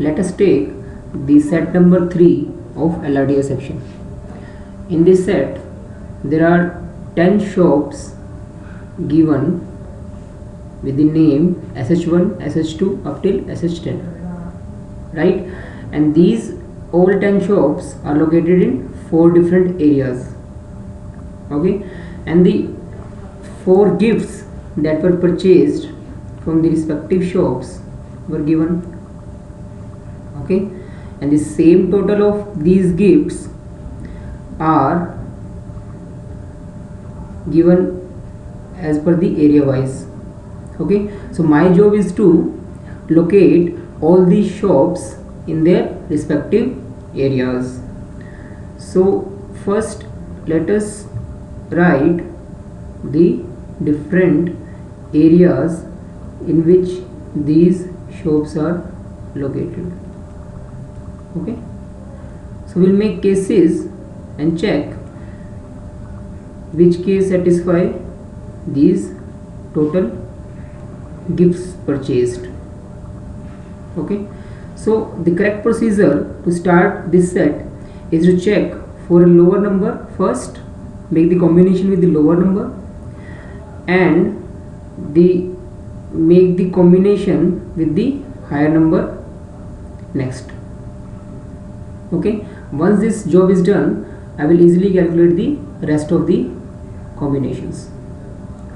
let us take the set number 3 of LRDA section. In this set there are 10 shops given with the name SH1, SH2 up till SH10, right? And these all 10 shops are located in 4 different areas, okay? And the 4 gifts that were purchased from the respective shops were given, okay? And the same total of these gifts are given as per the area wise, okay? So my job is to locate all these shops in their respective areas. So first let us write the different areas in which these shops are located, okay? So we'll make cases and check which case satisfy these total gifts purchased, okay? So the correct procedure to start this set is to check for a lower number first, make the combination with the lower number, and make the combination with the higher number next, okay? Once this job is done, I will easily calculate the rest of the combinations,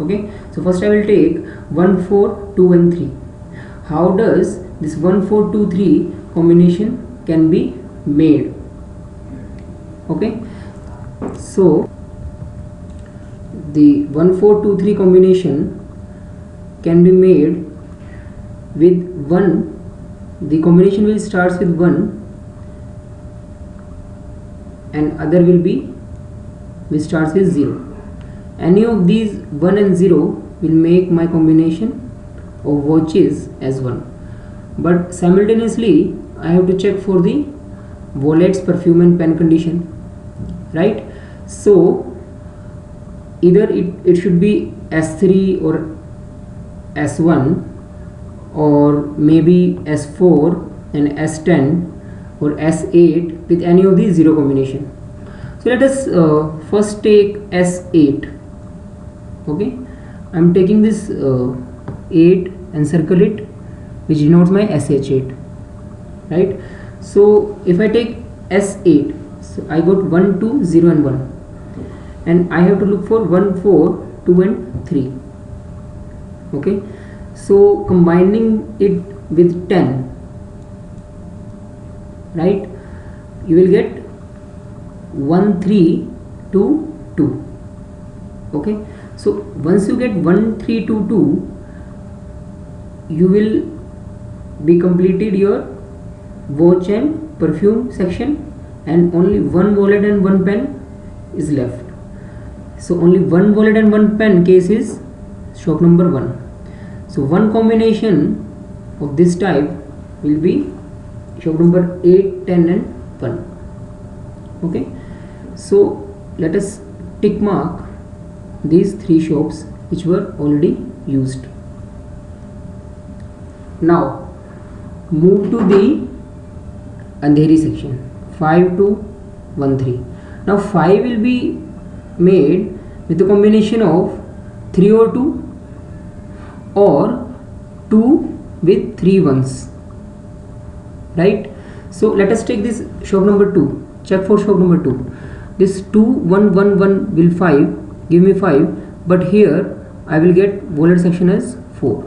okay? So first I will take 1, 4, 2 and 3. How does this 1, 4, 2, 3 combination can be made, okay? So the 1, 4, 2, 3 combination can be made with 1. The combination will starts with 1 and other will be which starts with 0. Any of these 1 and 0 will make my combination of watches as 1. But simultaneously I have to check for the wallets, perfume and pen condition, right? So either it should be S3 or S1, or maybe S4 and S10 or S8 with any of these 0 combination. So let us first take S8, okay? I am taking this 8 and circle it, which denotes my SH8, right? So if I take S8, so I got 1, 2, 0 and 1, and I have to look for 1, 4, 2 and 3, okay? So combining it with 10, right, you will get 1, 3, 2, 2, okay? So once you get 1, 3, 2, 2, you will be completed your watch and perfume section, and only 1 wallet and 1 pen is left. So only 1 wallet and 1 pen case is shop number 1. So one combination of this type will be shop number 8, 10 and 1, okay? So let us tick mark these 3 shops which were already used. Now move to the Andheri section, 5, 2, 1, 3. Now 5 will be made with a combination of 3 or 2 or 2 with 3 ones, right? So let us take this shop number 2, check for shop number 2. This 2, 1, 1, 1 will 5, give me 5, but here I will get wallet section as 4,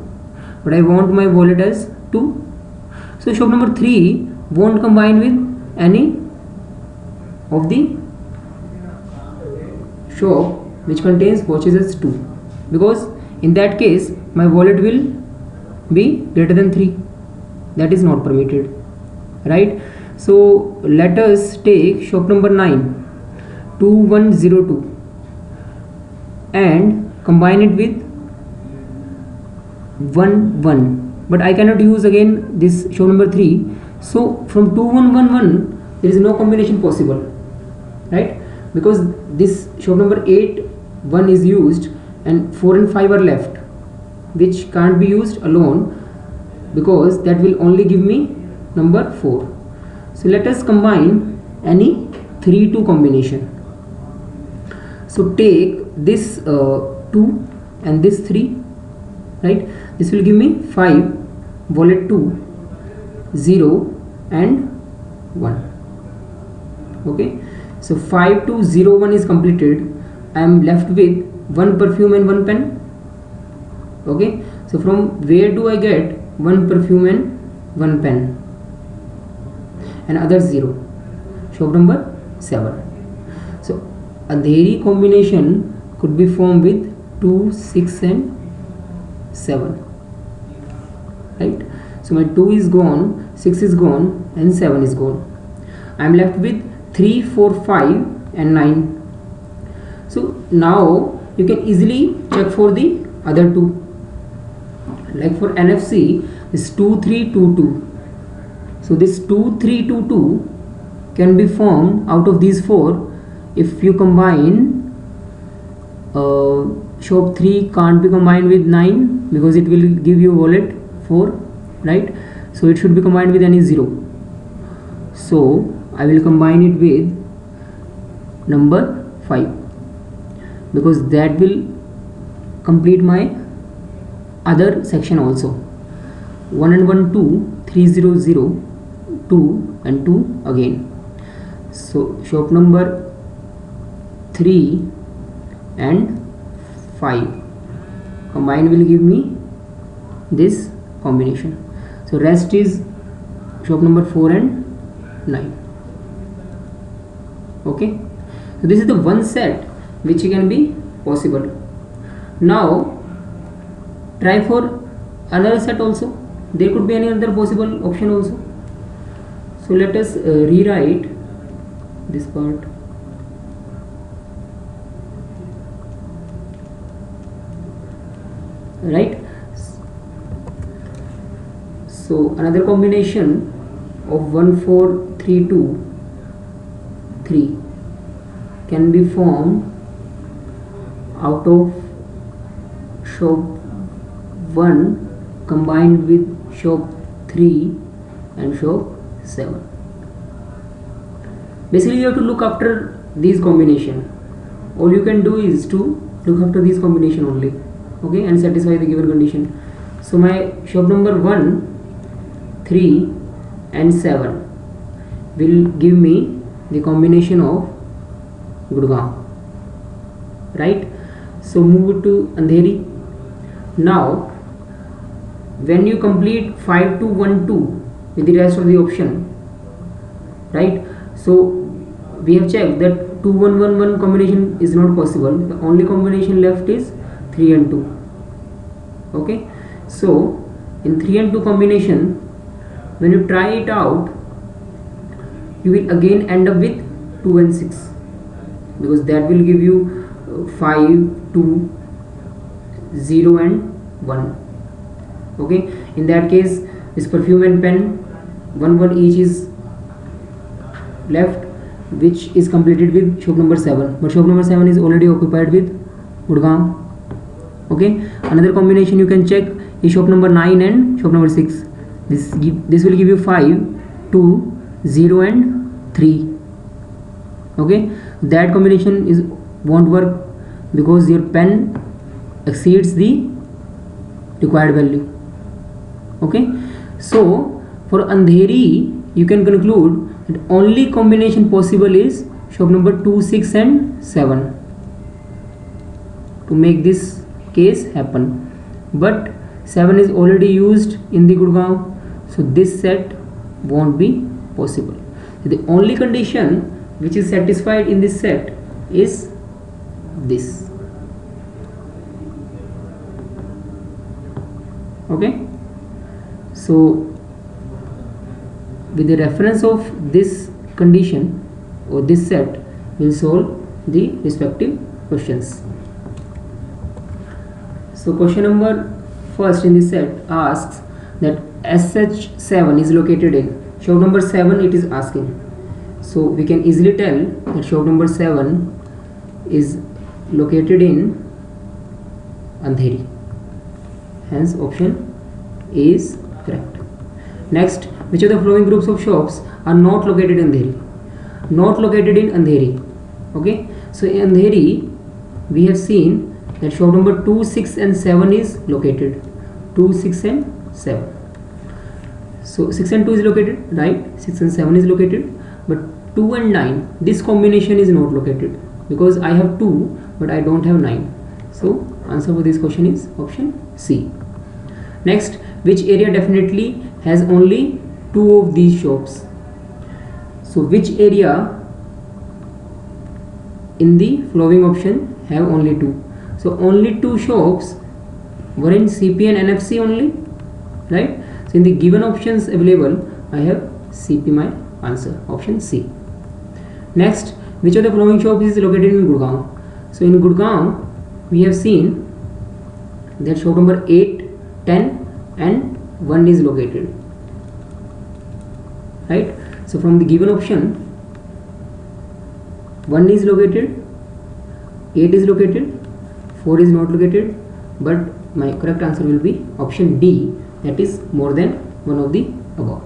but I want my wallet as 2. So shop number 3 won't combine with any of the shop which contains watches as 2, because in that case my wallet will be greater than 3. That is not permitted, right? So let us take shop number 9, 2102, and combine it with 1, 1, but I cannot use again this shop number 3. So from 2111 there is no combination possible, right? Because this shop number 8, 1 is used and 4 and 5 are left, which can't be used alone, because that will only give me number 4. So let us combine any 3-2 combination. So take this 2 and this 3, right? This will give me 5, wallet 2, 0 and 1. Okay, so 5, 2, 0, 1 is completed. I am left with 1 perfume and 1 pen. Okay, so from where do I get 1 perfume and 1 pen and other 0? Shop number 7. So andheri combination could be formed with 2, 6 and 7, right? So my 2 is gone, 6 is gone and 7 is gone. I am left with 3, 4, 5 and 9. So now you can easily check for the other 2. Like for NFC, is 2, 3, 2, 2. So this 2, 3, 2, 2 can be formed out of these 4 if you combine. Shop 3 can't be combined with 9 because it will give you wallet 4, right? So it should be combined with any 0. So I will combine it with number 5 because that will complete my other section also. 1 and 1, 2, 3, 0, 0, 2 and 2 again. So shop number 3 and 5 combined will give me this combination. So rest is shop number 4 and 9. Okay, so this is the one set which can be possible. Now try for another set also. There could be any other possible option also. So let us rewrite this part. Right, so another combination of 1, 4, 3, 2, 3 can be formed out of shop 1 combined with shop 3 and shop 7. Basically you have to look after these combination. All you can do is to look after these combination only, okay, and satisfy the given condition. So my shop number 1, 3 and 7 will give me the combination of Gurgaon, right? So move it to Andheri. Now when you complete 5, 2, 1, 2 with the rest of the option, right? So we have checked that 2, 1, 1, 1 combination is not possible. The only combination left is 3 and 2. Okay, so in 3 and 2 combination, when you try it out, you will again end up with 2 and 6 because that will give you 5, 2, 0 and 1. Okay, in that case this perfume and pen 1, 1 each is left, which is completed with shop number 7, but shop number 7 is already occupied with Gurgaon. Okay, another combination you can check is shop number 9 and shop number 6. This will give you 5, 2, 0 and 3. Okay, that combination is won't work because your pen exceeds the required value. Okay, so for Andheri you can conclude that only combination possible is shop number 2, 6 and 7 to make this case happen, but 7 is already used in the Gurgaon, so this set won't be possible. So the only condition which is satisfied in this set is this. Okay, so with the reference of this condition or this set, we'll solve the respective questions. So question number first in this set asks that SH7 is located in shop number 7. It is asking, so we can easily tell that shop number 7 is located in Andheri, hence option A is correct. Next, which of the following groups of shops are not located in Andheri? Not located in Andheri. Okay, so in Andheri we have seen that shop number 2, 6 and 7 is located. 2, 6 and 7. So 6 and 2 is located, right? 6 and 7 is located, but 2 and 9, this combination is not located because I have 2 but I don't have 9. So answer for this question is option C. Next, which area definitely has only 2 of these shops? So which area in the following option have only 2? So only 2 shops were in CP and NFC only, right? So in the given options available, I have CP my answer, option C. Next, which of the following shops is located in Gurgaon? So in Gurgaon we have seen that shop number 8, 10 and 1 is located, right? So from the given option, 1 is located, 8 is located, 4 is not located, but my correct answer will be option D, that is more than one of the above.